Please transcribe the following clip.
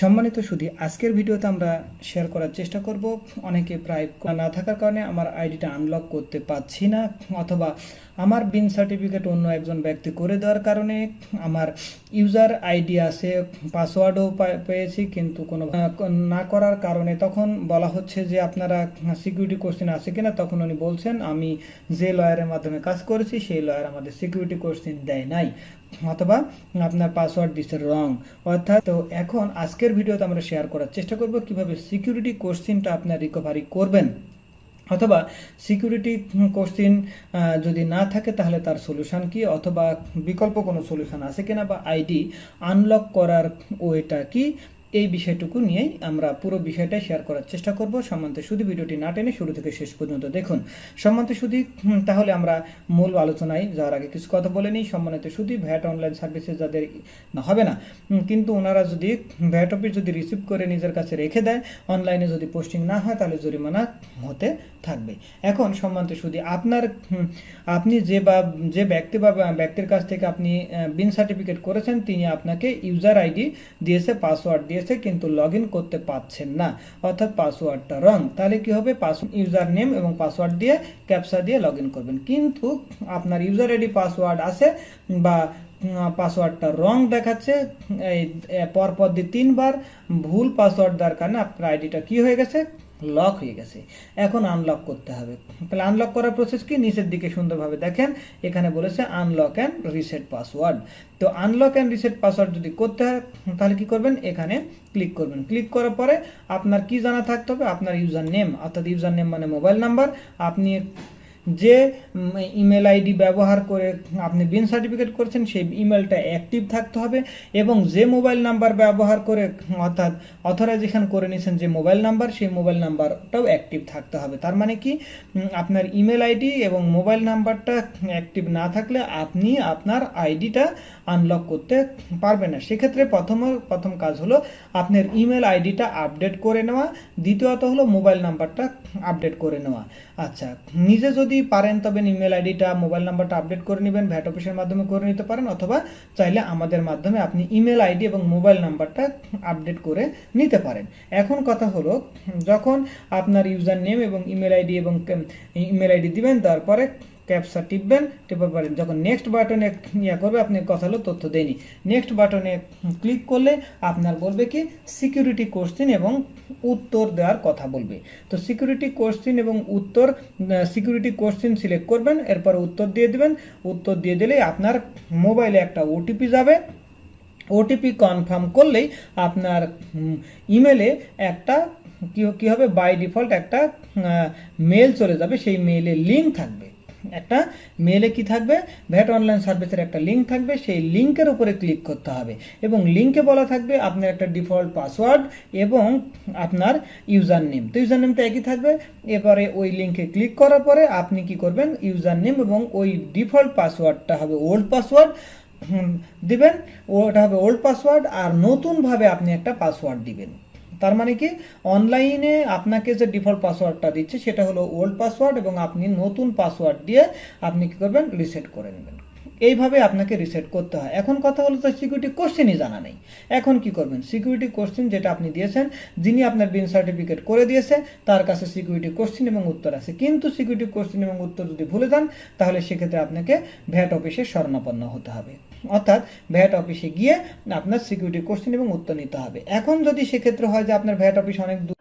সম্মানিত সুধী, আজকের ভিডিওতে আমরা শেয়ার করার চেষ্টা করব অনেকে প্রায় না থাকার কারণে আমার আইডিটা আনলক করতে পারছি না, অথবা আমার বিন সার্টিফিকেট অন্য একজন ব্যক্তি করে দেওয়ার কারণে আমার ইউজার আইডি আছে, পাসওয়ার্ডও পেয়েছি, কিন্তু কোনো না করার কারণে তখন বলা হচ্ছে যে আপনারা সিকিউরিটি কোশ্চেন আছে কিনা। তখন উনি বলছেন আমি যে লয়ারের মাধ্যমে কাজ করেছি সেই লয়ার আমাদের সিকিউরিটি কোশ্চেন দেয় নাই, অথবা আপনার পাসওয়ার্ড দিচ্ছে রং। অর্থাৎ তো এখন আজকের ভিডিওতে আমরা শেয়ার করার চেষ্টা করব কিভাবে সিকিউরিটি কোশ্চেনটা আপনার রিকভারি করবেন, অথবা সিকিউরিটি কোশ্চেন যদি না থাকে তাহলে তার সলিউশন কি, অথবা বিকল্প কোনো সলিউশন আছে কিনা, বা আইডি আনলক করার ওয়েটা কি। এই বিষয়টুকু নিয়েই আমরা পুরো বিষয়টা শেয়ার করার চেষ্টা করব। সম্মানিত সুধী, ভিডিওটি না টেনে শুরু থেকে শেষ পর্যন্ত দেখুন। সম্মানিত সুধী, তাহলে আমরা মূল আলোচনায় যাওয়ার আগে কিছু কথা বলে নিই। সম্মানিত সুধী, ভ্যাট অনলাইন সার্ভিসেস যাদের হবে না, কিন্তু ওনারা যদি ভ্যাট অফিস যদি রিসিভ করে নিজের কাছে রেখে দেয়, অনলাইনে যদি পোস্টিং না হয় তাহলে জরিমানা হতে থাকবে। এখন সম্মানিত সুধী, আপনি যে ব্যক্তি বা ব্যক্তির কাছ থেকে আপনি বিন সার্টিফিকেট করেছেন, তিনি আপনাকে ইউজার আইডি দিয়েছে, পাসওয়ার্ড দিয়েছে, কিন্তু লগ ইন করতে পারছেন না, অর্থাৎ পাসওয়ার্ডটা রং। তাহলে কি হবে, ইউজার নেম এবং পাসওয়ার্ড দিয়ে ক্যাপচা দিয়ে লগ ইন করবেন, কিন্তু আপনার ইউজার আইডি পাসওয়ার্ড আছে বা পাসওয়ার্ডটা রং দেখাচ্ছে, এই পরপর দিয়ে 3 বার ভুল পাসওয়ার্ড দেওয়ার কারণে আপনার আইডিটা কি হয়ে গেছে, লক হয়ে গেছে। এখন আনলক করতে হবে। তাহলে আনলক করার প্রসেস কি, নিচের দিকে সুন্দরভাবে দেখেন, এখানে বলেছে আনলক অ্যান্ড রিসেট পাসওয়ার্ড। তো আনলক অ্যান্ড রিসেট পাসওয়ার্ড যদি করতে হয় তাহলে কি করবেন, এখানে ক্লিক করবেন। ক্লিক করার পরে আপনার কি জানা থাকতে হবে, আপনার ইউজার নেম, অর্থাৎ ইউজার নেম মানে মোবাইল নাম্বার, আপনি যে ইমেল আইডি ব্যবহার করে আপনি বিন সার্টিফিকেট করছেন সেই ইমেলটা অ্যাক্টিভ থাকতে হবে, এবং যে মোবাইল নাম্বার ব্যবহার করে অর্থাৎ অথরাইজেশন করে নিয়েছেন যে মোবাইল নাম্বার, সেই মোবাইল নাম্বারটাও অ্যাক্টিভ থাকতে হবে। তার মানে কি, আপনার ইমেল আইডি এবং মোবাইল নাম্বারটা অ্যাক্টিভ না থাকলে আপনি আপনার আইডিটা আনলক করতে পারবেন না। সেক্ষেত্রে প্রথম কাজ হলো আপনার ইমেল আইডিটা আপডেট করে নেওয়া, দ্বিতীয়ত হলো মোবাইল নাম্বারটা আপডেট করে নেওয়া। আচ্ছা, নিজে যদি পারেন তবে ইমেল আইডিটা মোবাইল নাম্বারটা আপডেট করে নেবেন, ভ্যাট অফিসের মাধ্যমে করে নিতে পারেন, অথবা চাইলে আমাদের মাধ্যমে আপনি ইমেল আইডি এবং মোবাইল নাম্বারটা আপডেট করে নিতে পারেন। এখন কথা হলো, যখন আপনার ইউজার নেম এবং ইমেল আইডি দিবেন, তারপরে ক্যাপচা টিপবেন, টিপার পরে যখন নেক্সট বাটনে করবে, আপনি কথা হলো তথ্য দেয়নি, নেক্সট বাটনে ক্লিক করলে আপনার বলবে কি সিকিউরিটি কোশ্চেন এবং উত্তর দেওয়ার কথা বলবে। তো সিকিউরিটি কোশ্চেন এবং উত্তর, সিকিউরিটি কোশ্চেন সিলেক্ট করবেন, এরপর উত্তর দিয়ে দিবেন। উত্তর দিয়ে দিলেই আপনার মোবাইলে একটা ওটিপি যাবে। ওটিপি কনফার্ম করলেই আপনার ইমেলে একটা কি হবে, বাই ডিফল্ট একটা মেল চলে যাবে। সেই মেইলে লিঙ্ক থাকবে, একটা মেলে কি থাকবে, ভ্যাট অনলাইন সার্ভিসের একটা লিঙ্ক থাকবে। সেই লিঙ্কের উপরে ক্লিক করতে হবে, এবং লিঙ্কে বলা থাকবে আপনার একটা ডিফল্ট পাসওয়ার্ড এবং আপনার ইউজার নেম। তো ইউজার নেমটা একই থাকবে। এবারে ওই লিঙ্কে ক্লিক করার পরে আপনি কি করবেন, ইউজার নেম এবং ওই ডিফল্ট পাসওয়ার্ডটা হবে ওল্ড পাসওয়ার্ড দিবেন, ওটা হবে ওল্ড পাসওয়ার্ড, আর নতুনভাবে আপনি একটা পাসওয়ার্ড দিবেন। তার মানে কি, অনলাইনে আপনাকে যে ডিফল্ট পাসওয়ার্ডটা দিচ্ছে সেটা হলো ওল্ড পাসওয়ার্ড, এবং আপনি নতুন পাসওয়ার্ড দিয়ে আপনি কি করবেন, রিসেট করে নেবেন। এইভাবে আপনাকে রিসেট করতে হয়। এখন কথা হলো, তো সিকিউরিটি কোশ্চেনই জানা নেই, এখন কি করবেন, সিকিউরিটি কোশ্চেন যেটা আপনি দিয়েছেন, যিনি আপনার বিন সার্টিফিকেট করে দিয়েছে তার কাছে সিকিউরিটি কোশ্চেন এবং উত্তর আছে, কিন্তু সিকিউরিটি কোশ্চেন এবং উত্তর যদি ভুলে যান তাহলে সেক্ষেত্রে আপনাকে ভ্যাট অফিসে শরণাপন্ন হতে হবে, অর্থাৎ ভ্যাট অফিসে গিয়ে আপনার সিকিউরিটি কোশ্চেন এবং উত্তর নিতে হবে। এখন যদি সেক্ষেত্রে হয় যে আপনার ভ্যাট অফিস অনেক দূর,